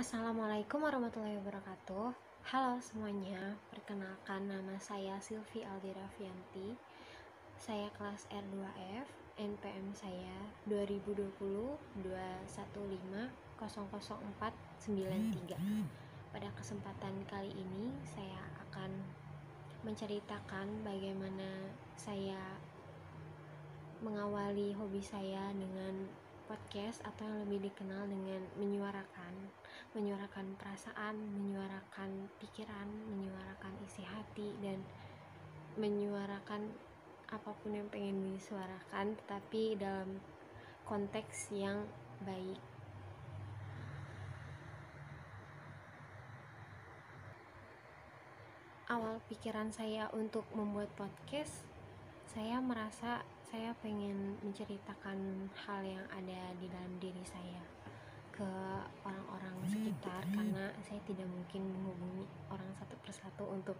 Assalamualaikum warahmatullahi wabarakatuh. Halo semuanya, perkenalkan nama saya Silvi Aldirafianti. Saya kelas R2F, NPM saya 2020-215-00493. Pada kesempatan kali ini saya akan menceritakan bagaimana saya mengawali hobi saya dengan podcast atau yang lebih dikenal dengan menyuarakan perasaan, menyuarakan pikiran, menyuarakan isi hati, dan menyuarakan apapun yang pengen disuarakan, tetapi dalam konteks yang baik. Awal pikiran saya untuk membuat podcast, saya merasa saya pengen menceritakan hal yang ada di dalam diri saya ke orang-orang sekitar, karena saya tidak mungkin menghubungi orang satu persatu untuk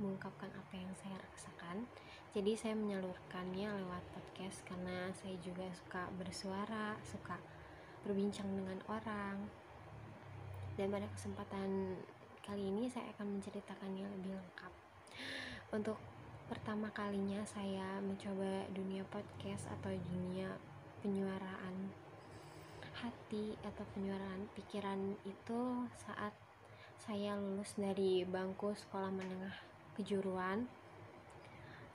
mengungkapkan apa yang saya rasakan. Jadi saya menyalurkannya lewat podcast karena saya juga suka bersuara, suka berbincang dengan orang. Dan pada kesempatan kali ini saya akan menceritakannya lebih lengkap. Untuk pertama kalinya saya mencoba dunia podcast atau dunia penyuaraan hati atau penyuaraan pikiran itu saat saya lulus dari bangku sekolah menengah kejuruan.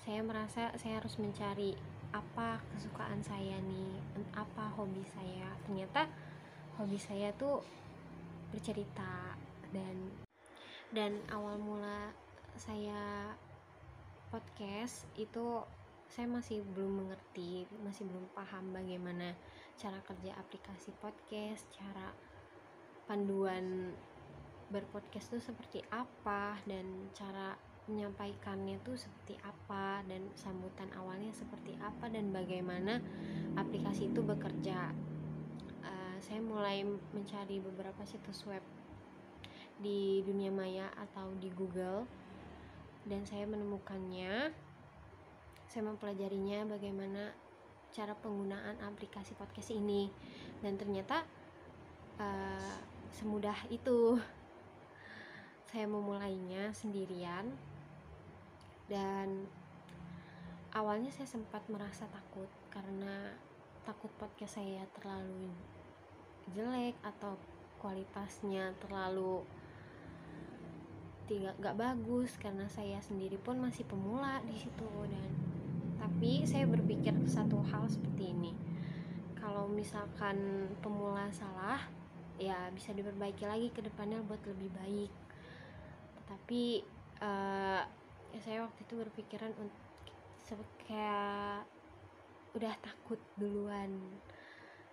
Saya merasa saya harus mencari apa kesukaan saya nih, apa hobi saya. Ternyata hobi saya tuh bercerita, dan awal mula saya podcast itu saya masih belum mengerti, masih belum paham bagaimana cara kerja aplikasi podcast, cara panduan berpodcast itu seperti apa, dan cara menyampaikannya itu seperti apa, dan sambutan awalnya seperti apa, dan bagaimana aplikasi itu bekerja. Saya mulai mencari beberapa situs web di dunia maya atau di Google, dan saya menemukannya. Saya mempelajarinya bagaimana cara penggunaan aplikasi podcast ini, dan ternyata semudah itu. Saya memulainya sendirian, dan awalnya saya sempat merasa takut karena takut podcast saya terlalu jelek atau kualitasnya terlalu gak bagus, karena saya sendiri pun masih pemula di situ. Dan tapi saya berpikir satu hal seperti ini, kalau misalkan pemula salah, ya bisa diperbaiki lagi ke depannya buat lebih baik. Tapi saya waktu itu berpikiran kayak udah takut duluan,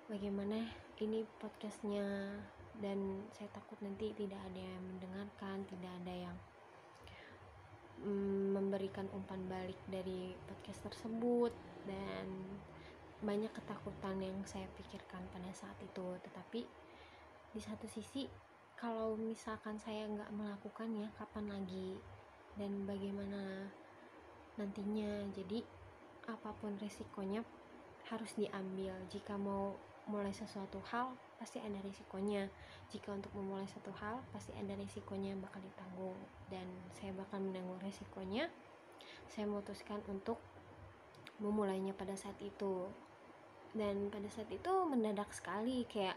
bagaimana ini podcastnya, dan saya takut nanti tidak ada yang mendengarkan, tidak ada yang memberikan umpan balik dari podcast tersebut, dan banyak ketakutan yang saya pikirkan pada saat itu. Tetapi di satu sisi, kalau misalkan saya nggak melakukannya, kapan lagi dan bagaimana nantinya. Jadi apapun resikonya harus diambil. Jika mau mulai sesuatu hal, pasti ada risikonya. Jika untuk memulai satu hal, pasti ada risikonya yang bakal ditanggung, dan saya bakal menanggung risikonya. Saya memutuskan untuk memulainya pada saat itu, dan pada saat itu mendadak sekali, kayak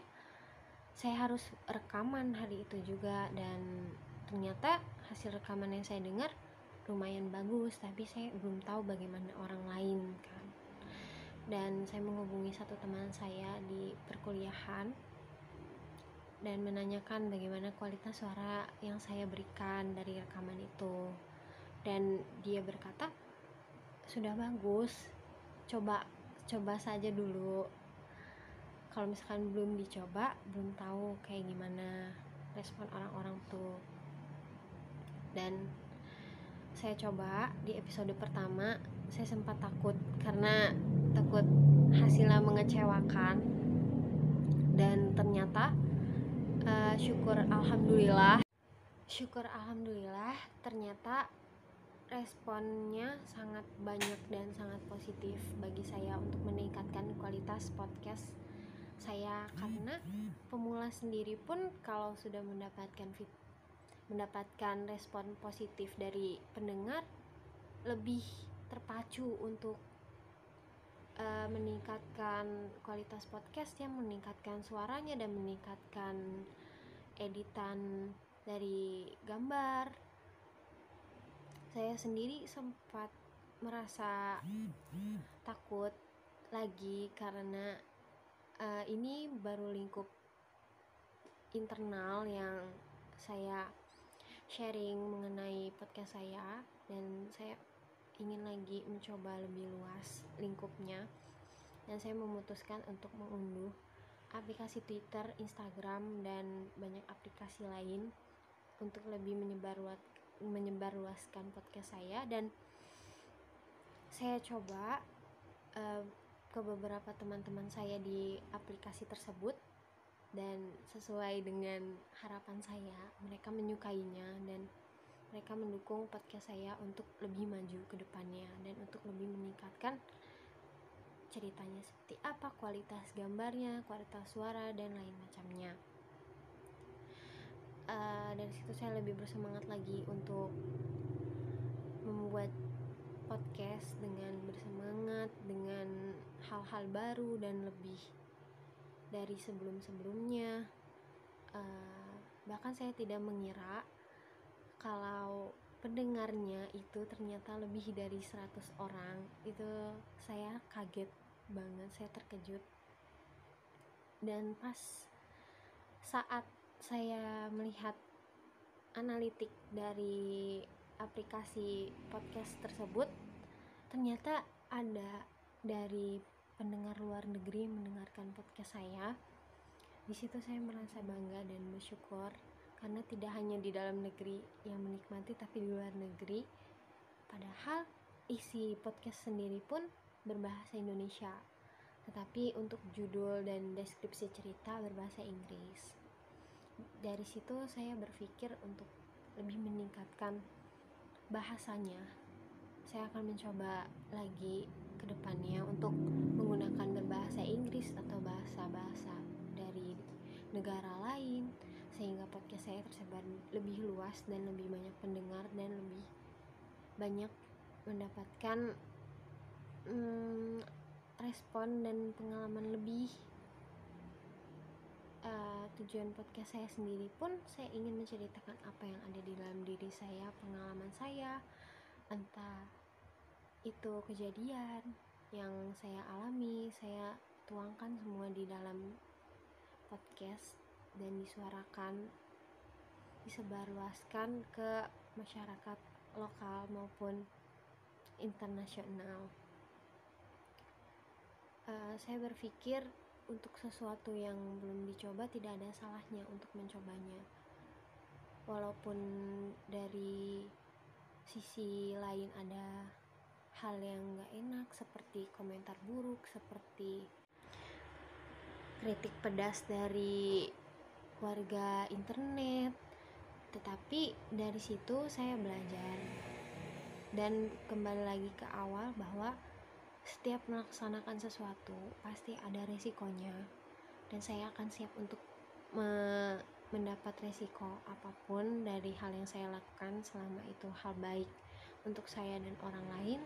saya harus rekaman hari itu juga, dan ternyata hasil rekaman yang saya dengar lumayan bagus, tapi saya belum tahu bagaimana orang lain kan. Dan saya menghubungi satu teman saya di perkuliahan dan menanyakan bagaimana kualitas suara yang saya berikan dari rekaman itu, dan dia berkata sudah bagus, coba saja dulu. Kalau misalkan belum dicoba, belum tahu kayak gimana respon orang-orang tuh. Dan saya coba di episode pertama, saya sempat takut karena takut hasilnya mengecewakan, dan ternyata syukur alhamdulillah ternyata responnya sangat banyak dan sangat positif bagi saya untuk meningkatkan kualitas podcast saya, karena pemula sendiri pun kalau sudah mendapatkan respon positif dari pendengar, lebih terpacu untuk meningkatkan kualitas podcastnya, meningkatkan suaranya, dan meningkatkan editan dari gambar. Saya sendiri sempat merasa takut lagi karena ini baru lingkup internal yang saya sharing mengenai podcast saya, dan saya ingin lagi mencoba lebih luas lingkupnya, dan saya memutuskan untuk mengunduh aplikasi Twitter, Instagram, dan banyak aplikasi lain untuk lebih menyebarluaskan podcast saya. Dan saya coba ke beberapa teman-teman saya di aplikasi tersebut, dan sesuai dengan harapan saya, mereka menyukainya dan mereka mendukung podcast saya untuk lebih maju ke depannya dan untuk lebih meningkatkan ceritanya seperti apa, kualitas gambarnya, kualitas suara, dan lain macamnya. Dari situ saya lebih bersemangat lagi untuk membuat podcast dengan bersemangat, dengan hal-hal baru dan lebih dari sebelum-sebelumnya. Bahkan saya tidak mengira kalau pendengarnya itu ternyata lebih dari 100 orang. Itu saya kaget banget, saya terkejut. Dan pas saat saya melihat analitik dari aplikasi podcast tersebut, ternyata ada dari pendengar luar negeri mendengarkan podcast saya. Di situ saya merasa bangga dan bersyukur, karena tidak hanya di dalam negeri yang menikmati, tapi di luar negeri. Padahal isi podcast sendiri pun berbahasa Indonesia, tetapi untuk judul dan deskripsi cerita berbahasa Inggris. Dari situ saya berpikir untuk lebih meningkatkan bahasanya. Saya akan mencoba lagi ke depannya untuk menggunakan berbahasa Inggris atau bahasa-bahasa dari negara lain, sehingga podcast saya tersebar lebih luas dan lebih banyak pendengar dan lebih banyak mendapatkan respon dan pengalaman lebih. Tujuan podcast saya sendiri pun, saya ingin menceritakan apa yang ada di dalam diri saya, pengalaman saya, entah itu kejadian yang saya alami, saya tuangkan semua di dalam podcast dan disuarakan, disebarluaskan ke masyarakat lokal maupun internasional. Saya berpikir untuk sesuatu yang belum dicoba tidak ada salahnya untuk mencobanya, walaupun dari sisi lain ada hal yang gak enak seperti komentar buruk, seperti kritik pedas dari warga internet. Tetapi dari situ saya belajar dan kembali lagi ke awal bahwa setiap melaksanakan sesuatu pasti ada resikonya, dan saya akan siap untuk mendapat resiko apapun dari hal yang saya lakukan. Selama itu hal baik untuk saya dan orang lain,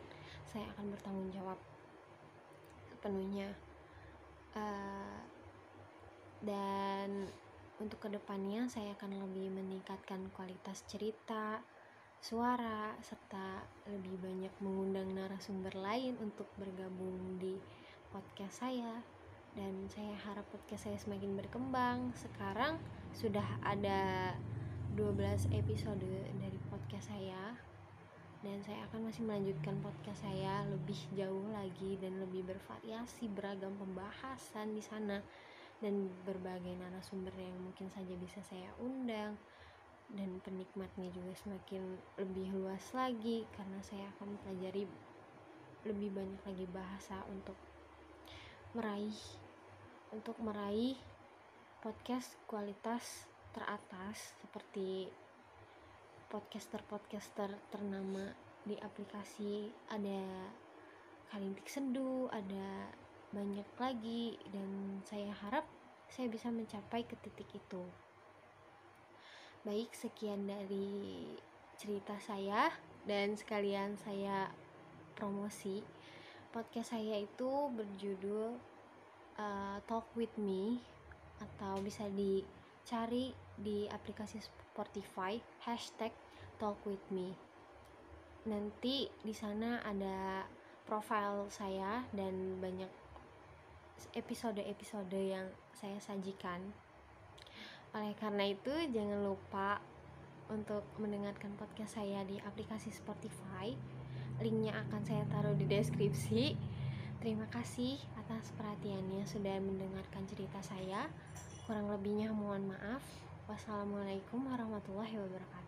saya akan bertanggung jawab sepenuhnya. Dan untuk kedepannya saya akan lebih meningkatkan kualitas cerita, suara, serta lebih banyak mengundang narasumber lain untuk bergabung di podcast saya. Dan saya harap podcast saya semakin berkembang. Sekarang sudah ada 12 episode dari podcast saya, dan saya akan masih melanjutkan podcast saya lebih jauh lagi dan lebih bervariasi, beragam pembahasan di sana, dan berbagai narasumber yang mungkin saja bisa saya undang, dan penikmatnya juga semakin lebih luas lagi, karena saya akan mempelajari lebih banyak lagi bahasa untuk meraih podcast kualitas teratas seperti podcaster ternama di aplikasi. Ada Kalintik Sendu, ada banyak lagi, dan saya harap saya bisa mencapai ke titik itu. Baik, sekian dari cerita saya, dan sekalian saya promosi podcast saya itu berjudul Talk With Me, atau bisa dicari di aplikasi Spotify #TalkWithMe. Nanti di sana ada profil saya dan banyak episode-episode yang saya sajikan. Oleh karena itu, jangan lupa untuk mendengarkan podcast saya di aplikasi Spotify. Linknya akan saya taruh di deskripsi. Terima kasih atas perhatiannya sudah mendengarkan cerita saya. Kurang lebihnya mohon maaf. Wassalamualaikum warahmatullahi wabarakatuh.